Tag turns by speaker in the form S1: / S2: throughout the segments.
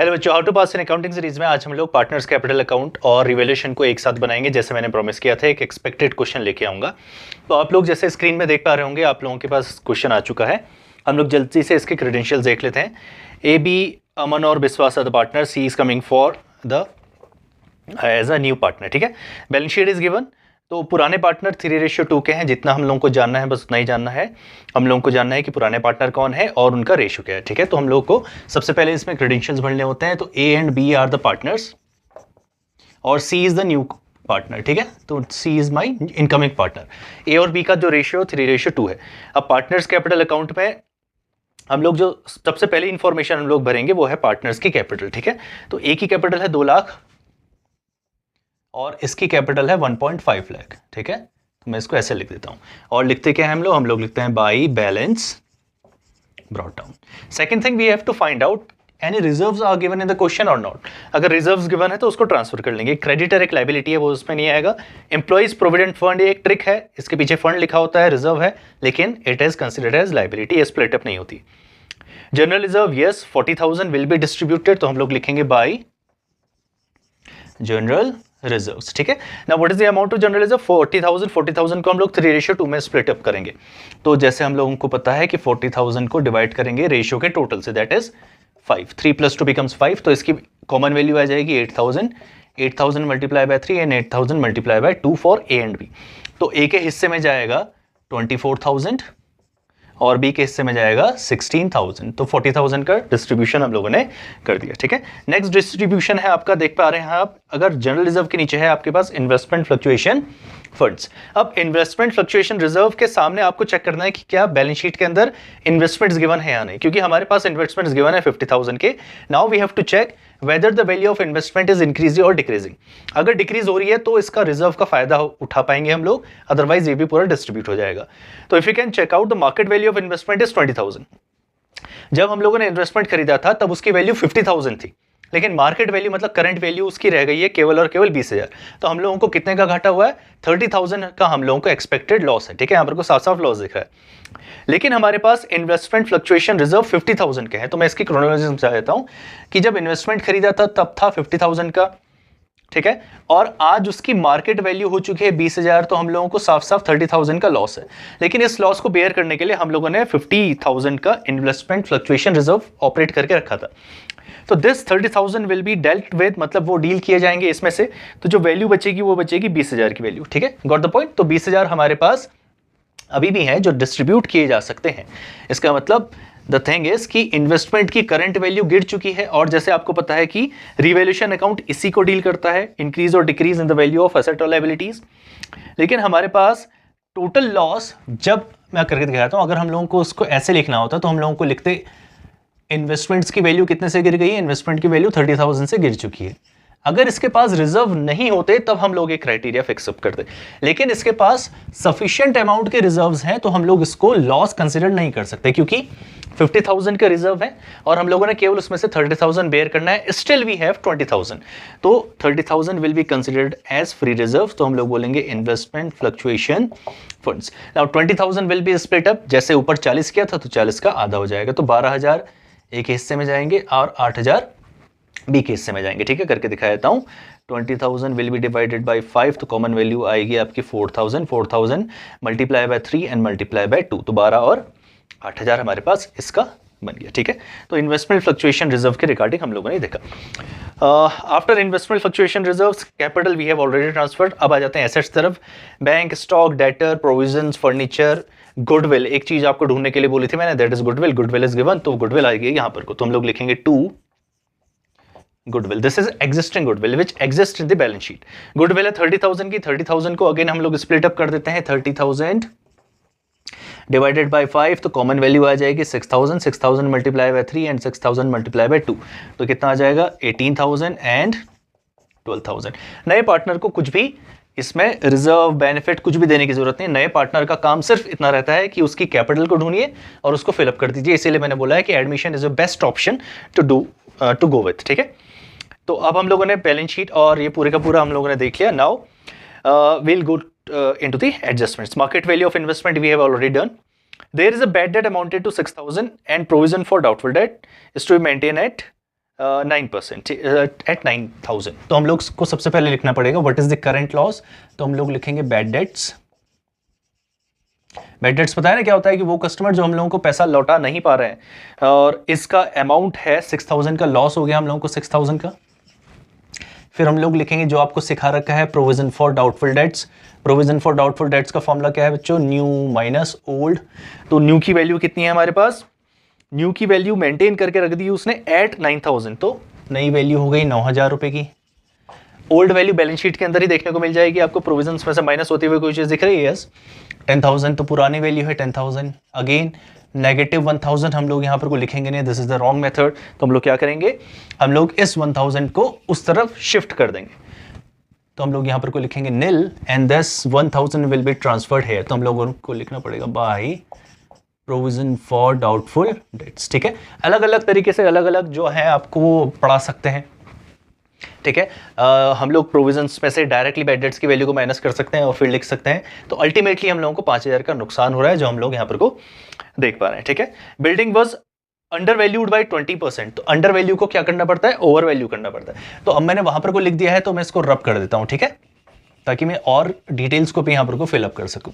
S1: Hello बच्चों, how to pass in accounting series में आज हम लोग पार्टनर्स कैपिटल अकाउंट और रिवैल्यूएशन को एक साथ बनाएंगे। जैसे मैंने प्रॉमिस किया था, एक एक्सपेक्टेड क्वेश्चन लेके आऊँगा। तो आप लोग जैसे स्क्रीन में देख पा रहे होंगे, आप लोगों के पास क्वेश्चन आ चुका है। हम लोग जल्दी से इसके क्रेडेंशियल्स देख लेते हैं। ए बी अमन और Vishwas are the partner, C is coming for the as a new partner. ठीक है, बैलेंस शीट इज गिवन। तो पुराने पार्टनर 3:2 के हैं। जितना हम लोगों को जानना है बस उतना ही जानना है। हम लोगों को जानना है कि पुराने पार्टनर कौन है और उनका रेशियो क्या है। ठीक है, तो हम लोग को सबसे पहले इसमें क्रेडेंशियल्स भरने होते हैं। तो A and B are the partners और C is the new partner. ठीक है, तो C is my incoming partner. A और बी का जो रेशियो 3:2 है। अब पार्टनर्स कैपिटल अकाउंट में हम लोग जो सबसे पहले इंफॉर्मेशन हम लोग भरेंगे वो है पार्टनर्स की कैपिटल। ठीक है, तो ए की कैपिटल है 2 लाख और इसकी कैपिटल है 1.5 लाख। ठीक है, तो मैं इसको ऐसे लिख देता हूं। और लिखते क्या है हम लोग लिखते हैं by balance brought down. Second thing we have to find out any reserves are given in the question और नॉट। अगर रिजर्व्स गिवन है तो उसको ट्रांसफर कर लेंगे। क्रेडिटर एक लायबिलिटी है, वो उसमें नहीं आएगा। एम्प्लॉइज प्रोविडेंट फंड एक ट्रिक है, इसके पीछे फंड लिखा होता है, रिजर्व है, लेकिन it is considered as liability, ये स्प्लिट अप नहीं होती। General reserve yes 40,000 will be distributed, तो हम लोग लिखेंगे बाई जनरल रिजर्व्स। ठीक है, now what is the amount of general reserve 40,000 को हम लोग 3:2 में स्प्लिट अप करेंगे। तो जैसे हम लोगों को पता है कि 40,000 को डिवाइड करेंगे रेशियो के टोटल से, दैट इज 5। 3 + 2 becomes 5, तो इसकी कॉमन वैल्यू आ जाएगी 8,000 multiply by 3 and 8,000 multiply by 2 for A and B. तो ए के हिस्से में जाएगा 24,000 और बी के हिस्से में जाएगा 16,000। तो 40,000 का डिस्ट्रीब्यूशन हम लोगों ने कर दिया। ठीक है, नेक्स्ट डिस्ट्रीब्यूशन है आपका, देख पा रहे हैं आप, अगर जनरल रिजर्व के नीचे है आपके पास इन्वेस्टमेंट फ्लक्चुएशन फंड्स। अब इन्वेस्टमेंट फ्लक्चुएशन रिजर्व के सामने आपको चेक करना है कि क्या बैलेंस शीट के अंदर इन्वेस्टमेंट्स गिवन है या नहीं, क्योंकि हमारे पास इन्वेस्टमेंट्स गिवन है 50,000 के। Now we have to check whether the value of investment is increasing और डिक्रीजिंग। अगर डिक्रीज हो रही है तो इसका रिजर्व का फायदा उठा पाएंगे हम लोग, अदरवाइज ये भी पूरा डिस्ट्रीब्यूट हो जाएगा। तो if you can check out the market value of investment is 20,000। जब हम लोगों ने इन्वेस्टमेंट खरीदा था तब उसकी वैल्यू 50,000 थी, लेकिन मार्केट वैल्यू मतलब करंट वैल्यू उसकी रह गई है केवल और केवल 20,000। तो हम लोगों को कितने का घाटा हुआ है, 30,000 का हम लोगों को एक्सपेक्टेड लॉस है। ठीक है, यहाँ पर को साफ साफ लॉस दिख रहा है, लेकिन हमारे पास इन्वेस्टमेंट फ्लक्चुएशन रिजर्व 50,000 के हैं। तो मैं इसकी क्रोनोलॉजी समझा देता हूं कि जब इन्वेस्टमेंट खरीदा था तब था 50,000 का। ठीक है, और आज उसकी मार्केट वैल्यू हो चुकी है 20,000, तो हम लोगों को साफ साफ 30,000 का लॉस है। लेकिन इस लॉस को बेयर करने के लिए हम लोगों ने 50,000 का इन्वेस्टमेंट फ्लक्चुएशन रिजर्व ऑपरेट करके रखा था। तो this 30,000 will be dealt with, मतलब वो डील किए जाएंगे इसमें से। तो जो वैल्यू बचेगी वो बचेगी 20,000 की वैल्यू। ठीक है, गॉट द पॉइंट। तो 20,000 हमारे पास अभी भी हैं जो डिस्ट्रीब्यूट किए जा सकते हैं। इसका मतलब द थिंग इज कि इन्वेस्टमेंट की करंट वैल्यू गिर चुकी है, और जैसे आपको पता है कि रिवैल्यूएशन अकाउंट इसी को डील करता है, इंक्रीज और decrease in the value of asset और लायबिलिटीज। लेकिन हमारे पास टोटल लॉस, जब मैं करके दिखाता हूं, अगर हम लोगों को उसको ऐसे लिखना होता तो हम लोगों को लिखते इन्वेस्टमेंट्स की वैल्यू कितने से गिर गई है, इन्वेस्टमेंट की वैल्यू 30,000 से गिर चुकी है। अगर इसके पास रिजर्व नहीं होते तब हम लोग एक क्राइटेरिया फिक्सअप करते, लेकिन इसके पास सफिशिएंट अमाउंट के रिजर्व्स हैं तो हम लोग इसको लॉस कंसिडर नहीं कर सकते, क्योंकि 50,000 का रिजर्व है और हम लोगों ने केवल उसमें से 30,000 बेयर करना है। स्टिल वी हैव 20,000, तो 30,000 will be considered as free reserve. तो हम लोग बोलेंगे investment fluctuation funds. Now 20,000 will be split up, जैसे ऊपर 40 किया था तो 40 का आधा हो जाएगा। तो 12,000 एक हिस्से में जाएंगे और 8,000 बी के हिस्से में जाएंगे। ठीक है, करके दिखा देता हूं। 20,000 विल बी डिवाइडेड बाय 5, तो कॉमन वैल्यू आएगी आपकी 4,000 multiply by 3 and multiply by 2, तो 12 और 8,000 हमारे पास इसका बन गया। ठीक है, तो इन्वेस्टमेंट फ्लक्चुएशन रिजर्व के रिगार्डिंग हम लोगों ने देखा। After investment fluctuation reserves capital V have already transferred. अब आ जाते हैं एसेट्स तरफ। Bank, stock, debtor, provisions, furniture, goodwill. एक चीज आपको ढूंढने के लिए बोली थी मैंने, that is goodwill. Goodwill is given, तो गुडविल आएगी यहाँ पर को, तो हम लोग लिखेंगे 2 goodwill. This is existing goodwill which exist in the balance sheet. Goodwill है 30,000 की। 30,000 को अगेन हम लोग स्प्लिट अप कर देते हैं। 30,000 डिवाइडेड बाय 5, तो कॉमन वैल्यू आ जाएगी 6,000 multiply by 3 and 6,000 multiply by 2, तो कितना आ जाएगा 18,000 एंड 12,000। नए पार्टनर को कुछ भी इसमें रिजर्व बेनिफिट कुछ भी देने की जरूरत नहीं। नए पार्टनर का काम सिर्फ इतना रहता है कि उसकी कैपिटल को ढूंढिए और उसको फिलअप कर दीजिए। इसीलिए मैंने बोला है कि admission is the best option to go with. ठीक है, तो अब हम लोगों ने बैलेंस शीट और ये पूरे का पूरा हम लोगों ने देख लिया। Now we'll go into the adjustments. Market value of investment we have already done. There is a bad debt amounted to 6,000 and provision for doubtful debt is to be maintained at 9% at 9,000। तो हम लोग को सबसे पहले लिखना पड़ेगा what is the current loss. तो हम लोग लिखेंगे बैड डेट्स। बैड डेट्स पता है ना क्या होता है कि वो कस्टमर जो हम लोगों को पैसा लौटा नहीं पा रहे हैं और इसका अमाउंट है 6,000 का, लॉस हो गया हम लोगों को 6,000 का। फिर हम लोग लिखेंगे जो आपको सिखा रखा है provision for doubtful dates. Provision for doubtful dates का फॉर्मूला क्या है बच्चों, न्यू माइनस ओल्ड। तो न्यू की वैल्यू कितनी है हमारे पास, न्यू की वैल्यू मेंटेन करके रख दी उसने एट 9,000, तो नई वैल्यू हो गई 9,000 रुपए की। ओल्ड वैल्यू बैलेंस शीट के अंदर ही देखने को मिल जाएगी आपको, प्रोविजन में से माइनस होते हुए कोई चीज दिख रही है, यस 10,000 तो पुरानी वैल्यू है 10,000। अगेन नेगेटिव 1,000 हम लोग यहाँ पर को लिखेंगे नहीं, this is the wrong method. तो हम लोग क्या करेंगे, हम लोग इस 1,000 को उस तरफ शिफ्ट कर देंगे। तो हम लोग यहाँ पर को लिखेंगे nil and this 1,000 will be transferred है। तो हम लोगों को लिखना पड़ेगा by provision for doubtful debts. ठीक है, अलग अलग तरीके से अलग अलग जो है आपको पढ़ा सकते हैं। ठीक है, हम लोग प्रोविजंस में से डायरेक्टली बैड डेट्स की वैल्यू को माइनस कर सकते हैं और फिर लिख सकते हैं। तो अल्टीमेटली हम लोगों को 5,000 का नुकसान हो रहा है जो हम लोग यहाँ पर को देख पा रहे हैं। ठीक है, building was under valued by 20%। तो अंडर वैल्यू को क्या करना पड़ता है, ओवर वैल्यू करना पड़ता है। तो अब मैंने वहां पर को लिख दिया है तो मैं इसको रब कर देता हूं, ठीक है, ताकि मैं और डिटेल्स को भी यहाँ पर को फिलअप कर सकूं।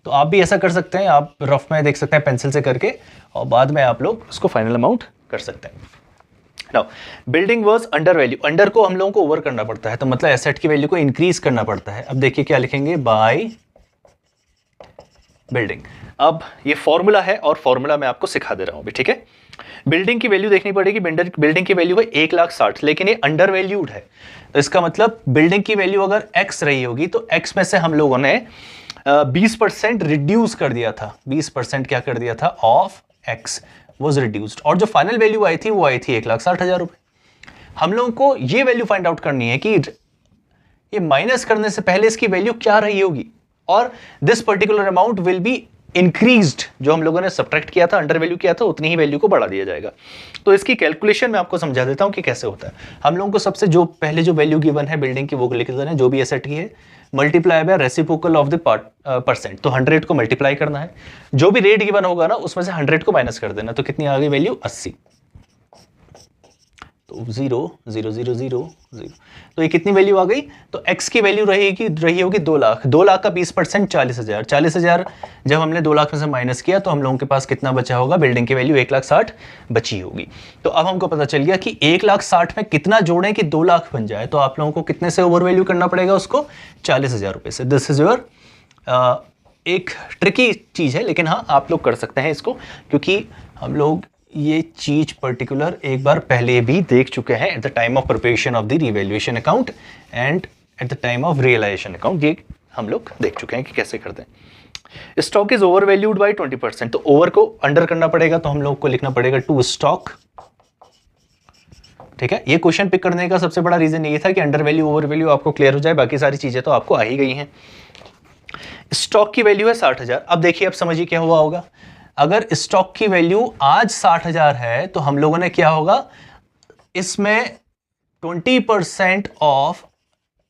S1: तो आप भी ऐसा कर सकते हैं, आप रफ में देख सकते हैं पेंसिल से करके और बाद में आप लोग उसको फाइनल अमाउंट कर सकते हैं। Now building was under value, under को हम लोगों को ओवर करना पड़ता है, तो मतलब एसेट की वैल्यू को इंक्रीज करना पड़ता है। अब देखिए क्या लिखेंगे, बाय बिल्डिंग। अब ये फॉर्मूला है और फॉर्मूला मैं आपको सिखा दे रहा हूं अभी। ठीक है, बिल्डिंग की वैल्यू देखनी पड़ेगी, बिल्डिंग की वैल्यू है 1,60,000, लेकिन ये अंडर वैल्यूड है। तो इसका मतलब बिल्डिंग की वैल्यू अगर x रही होगी तो x में से हम लोगों ने 20% रिड्यूस कर दिया था, 20% क्या कर दिया था ऑफ x वॉज रिड्यूस्ड, और जो फाइनल वैल्यू आई थी वो आई थी 1,60,000 रुपए। हम लोगों को ये वैल्यू फाइंड आउट करनी है कि ये माइनस करने से पहले इसकी वैल्यू क्या रही होगी, और this particular amount will be increased. जो हम लोगों ने सब्ट्रैक्ट किया था, अंडर वैल्यू किया था, उतनी ही वैल्यू को बढ़ा दिया जाएगा। तो इसकी कैलकुलेशन मैं आपको समझा देता हूं कि कैसे होता है। हम लोगों को सबसे जो पहले जो वैल्यू गिवन है बिल्डिंग की वो लिख देना है, जो भी एसेट की है, multiply by reciprocal of the percent. तो 100 को मल्टीप्लाई करना है, जो भी रेट गिवन होगा ना उसमें से 100 को माइनस कर देना। तो कितनी आ गई वैल्यू, 80। तो 0 0 0 0 0, तो ये कितनी वैल्यू आ गई, तो x की वैल्यू रही होगी 2 लाख। 2 लाख का 20% 40,000। 40,000 जब हमने 2 लाख में से माइनस किया तो हम लोगों के पास कितना बचा होगा, बिल्डिंग की वैल्यू 1,60,000 बची होगी। तो अब हमको पता चल गया कि 1,60,000 में कितना जोड़ें कि 2 लाख बन जाए। तो आप लोगों को कितने से ओवर वैल्यू करना पड़ेगा उसको, 40,000 रुपये से। दिस इज योर एक ट्रिकी चीज है, लेकिन हाँ आप लोग कर सकते हैं इसको, क्योंकि हम लोग ये चीज पर्टिकुलर एक बार पहले भी देख चुके हैं at the time of preparation of the revaluation account and at the time of realisation account. ये हम लोग देख चुके हैं कि कैसे करते हैं। Stock is over valued bye 20%। तो ओवर को अंडर करना पड़ेगा, तो हम लोग को लिखना पड़ेगा टू स्टॉक। ठीक है, ये क्वेश्चन पिक करने का सबसे बड़ा रीजन ये था कि अंडर वैल्यू ओवर वैल्यू आपको क्लियर हो जाए, बाकी सारी चीजें तो आपको आ ही गई हैं। स्टॉक की वैल्यू है 60,000। अब देखिए, अब समझिए क्या हुआ होगा। अगर स्टॉक की वैल्यू आज 60,000 है तो हम लोगों ने क्या होगा, इसमें 20% ऑफ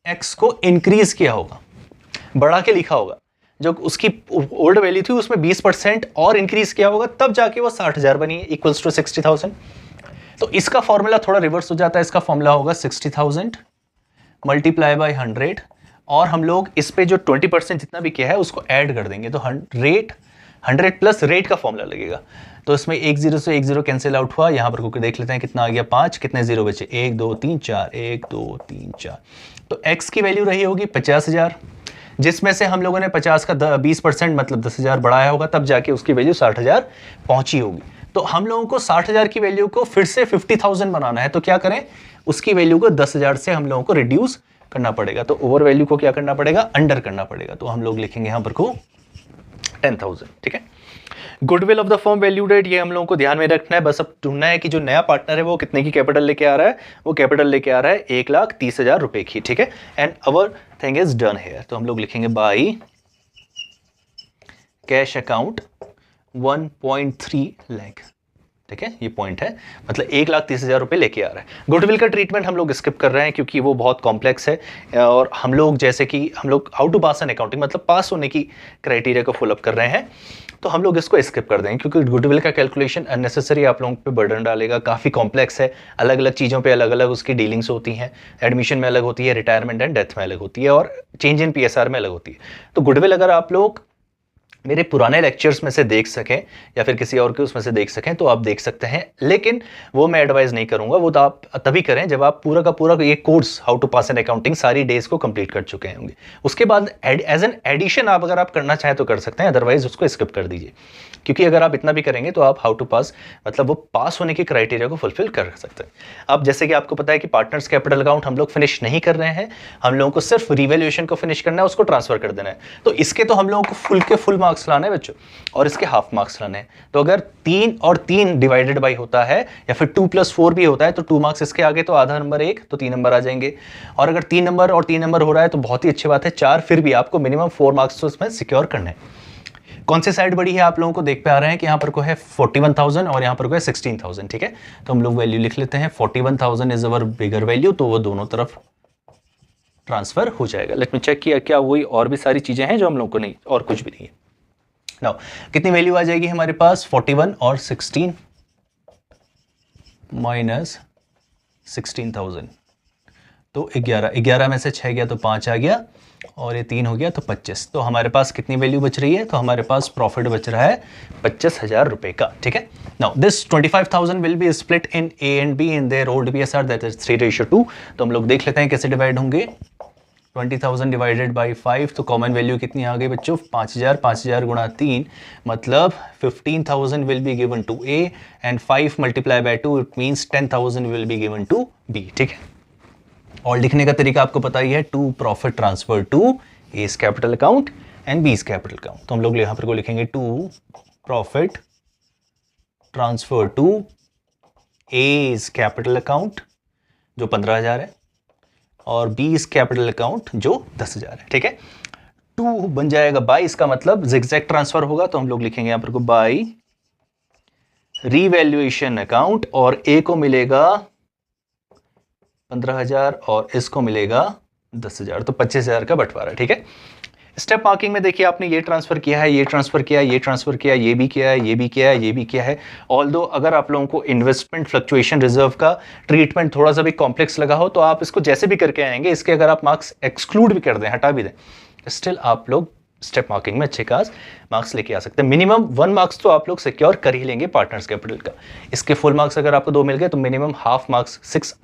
S1: x को इंक्रीज किया होगा, बढ़ा के लिखा होगा। जो उसकी ओल्ड वैल्यू थी उसमें 20% और इंक्रीज किया होगा, तब जाके वो 60,000 बनी है, इक्वल्स टू 60,000। तो इसका फॉर्मूला थोड़ा रिवर्स हो जाता है। इसका फॉर्मूला होगा 60,000 मल्टीप्लाई बाय 100, और हम लोग इस पे जो 20% जितना भी किया है उसको ऐड कर देंगे। तो रेट 100 प्लस रेट का फॉर्मूला लगेगा। तो इसमें 1 0 से 1 0 कैंसिल आउट हुआ। यहां पर को देख लेते हैं कितना आ गया, 5, कितने जीरो बचे, 1 2 3 4, 1 2 3 4। तो x की वैल्यू रही होगी 50,000, जिसमें से हम लोगों ने 50 का 20% मतलब 10,000 बढ़ाया होगा, तब जाके उसकी वैल्यू 60,000 पहुंची होगी। तो हम लोगों को 60,000 की वैल्यू को फिर से 50,000 बनाना है। तो क्या करें, उसकी वैल्यू को 10,000 से हम लोगों को रिड्यूस करना पड़ेगा। तो ओवर वैल्यू को क्या करना पड़ेगा, अंडर करना पड़ेगा। तो हम लोग लिखेंगे यहां पर को 10,000। ठीक है, goodwill of the firm valued at, ये हम लोगों को ध्यान में रखना है। बस अब ढूंढना है कि जो नया पार्टनर है वो कितने की कैपिटल लेके आ रहा है। वो कैपिटल लेके आ रहा है 1,30,000 रुपए की। ठीक है, and our thing is done here. तो हम लोग लिखेंगे बाई कैश अकाउंट 1.3 लाख। ठीक है, ये पॉइंट है, मतलब 1,30,000 रुपये लेके आ रहा है। गुडविल का ट्रीटमेंट हम लोग स्किप कर रहे हैं क्योंकि वो बहुत कॉम्प्लेक्स है, और हम लोग जैसे कि हम लोग how to pass an accounting मतलब पास होने की क्राइटेरिया को फॉलोअप कर रहे हैं, तो हम लोग इसको स्किप कर देंगे क्योंकि गुडविल का कैलकुलेशन अननेसेसरी आप लोगों पे बर्डन डालेगा, काफ़ी कॉम्प्लेक्स है, अलग अलग चीज़ों पे अलग अलग उसकी डीलिंग्स होती हैं, एडमिशन में अलग होती है, रिटायरमेंट एंड डेथ में अलग होती है, और चेंज इन PSR में अलग होती है। तो गुडविल अगर आप लोग मेरे पुराने लेक्चर्स में से देख सकें या फिर किसी और के उसमें से देख सकें तो आप देख सकते हैं, लेकिन वो मैं एडवाइस नहीं करूंगा, वो तो आप तभी करें जब आप पूरा का पूरा ये course how to pass an accounting सारी डेज को कंप्लीट कर चुके होंगे। उसके बाद एज एन एडिशन आप अगर आप करना चाहें तो कर सकते हैं, अदरवाइज उसको स्किप कर दीजिए, क्योंकि अगर आप इतना भी करेंगे तो आप हाउ टू पास मतलब वो पास होने की क्राइटेरिया को फुलफिल कर सकते हैं। अब जैसे कि आपको पता है कि पार्टनर्स कैपिटल अकाउंट हम लोग फिनिश नहीं कर रहे हैं, हम लोगों को सिर्फ रिवैल्यूएशन को फिनिश करना है, उसको ट्रांसफर कर देना है। तो इसके तो हम लोगों को फुल के फुल मार्क्स लाने हैं बच्चों, और इसके हाफ मार्क्स लाने हैं। तो अगर 3 और 3 डिवाइडेड बाई होता है या फिर 2 + 4 भी होता है तो 2 मार्क्स इसके आगे, तो आधा नंबर 1 तो 3 नंबर आ जाएंगे। और अगर 3 नंबर और 3 नंबर हो रहा है तो बहुत ही अच्छी बात है, 4 फिर भी आपको मिनिमम 4 मार्क्स तो इसमें सिक्योर करने हैं। कौन सी साइड बड़ी है आप लोगों को देख पे आ रहे हैं कि यहाँ पर को है 41,000 और यहाँ पर को है 16,000, ठीक है। तो हम लोग वैल्यू लिख लेते हैं, 41,000 इज अवर बिगर वैल्यू, तो वो दोनों तरफ ट्रांसफर हो जाएगा। लेट मी चेक किया क्या वही और भी सारी चीजें हैं जो हम लोग को नहीं, और कुछ भी नहीं है। नाउ कितनी वैल्यू आ जाएगी हमारे पास, 41 और 16 माइनस 16,000, तो 11 में से 6 गया तो 5 आ गया, और ये 3 हो गया तो 25। तो हमारे पास कितनी वैल्यू बच रही है, तो हमारे पास प्रॉफिट बच रहा है 25,000 रुपए का, ठीक है। Now this 25,000 will be split in A and B in their old PSR, that is 3:2। तो हम लोग देख लेते हैं कैसे डिवाइड होंगे। 20,000 डिवाइडेड बाई 5, तो कॉमन वैल्यू कितनी आ गई बच्चों, 5,000। 5,000 गुणा 3 मतलब 15,000 will be given to A and 5 multiply by 2 it means 10,000 will be given to B, ठीक है। और लिखने का तरीका आपको पता ही है, to profit transfer to A's capital account and B's capital account. तो हम लोग यहां पर को लिखेंगे to profit transfer to A's capital account जो 15,000 है, और बीज कैपिटल अकाउंट जो 10,000 है, ठीक है। 2 बन जाएगा बाई, इसका मतलब जिगजैग ट्रांसफर होगा, तो हम लोग लिखेंगे यहां पर को बाई रीवैल्यूएशन अकाउंट, और ए को मिलेगा 15,000 और इसको मिलेगा 10,000, तो 25,000 का बंटवारा, ठीक है। स्टेप मार्किंग में देखिए आपने ये ट्रांसफर किया है, ये ट्रांसफर किया है, ये ट्रांसफर किया है, ये भी किया है, ये भी किया है, ये भी किया है। ऑल्दो अगर आप लोगों को इन्वेस्टमेंट फ्लक्चुएशन रिजर्व का ट्रीटमेंट थोड़ा सा भी कॉम्प्लेक्स लगा हो तो आप इसको जैसे भी करके आएंगे, इसके अगर आप मार्क्स एक्सक्लूड भी कर दें, हटा भी दें, स्टिल आप लोग स्टेप मार्किंग में अच्छे खास मार्क्स लेके आ सकते हैं। मिनिमम 1 मार्क्स तो आप लोग सिक्योर कर ही लेंगे पार्टनर्स कैपिटल का। इसके फुल मार्क्स अगर आपको 2 मिल गए तो मिनिमम हाफ मार्क्स 6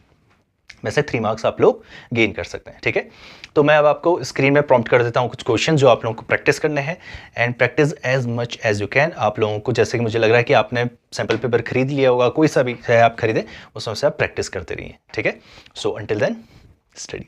S1: में से 3 मार्क्स आप लोग गेन कर सकते हैं, ठीक है। तो मैं अब आपको स्क्रीन में प्रॉम्प्ट कर देता हूं कुछ क्वेश्चन जो आप लोगों को प्रैक्टिस करने हैं, and practice as much as you can. आप लोगों को जैसे कि मुझे लग रहा है कि आपने सैंपल पेपर खरीद लिया होगा, कोई सा भी है आप खरीदें, उसमें से आप प्रैक्टिस करते रहिए, ठीक है। So until then studies.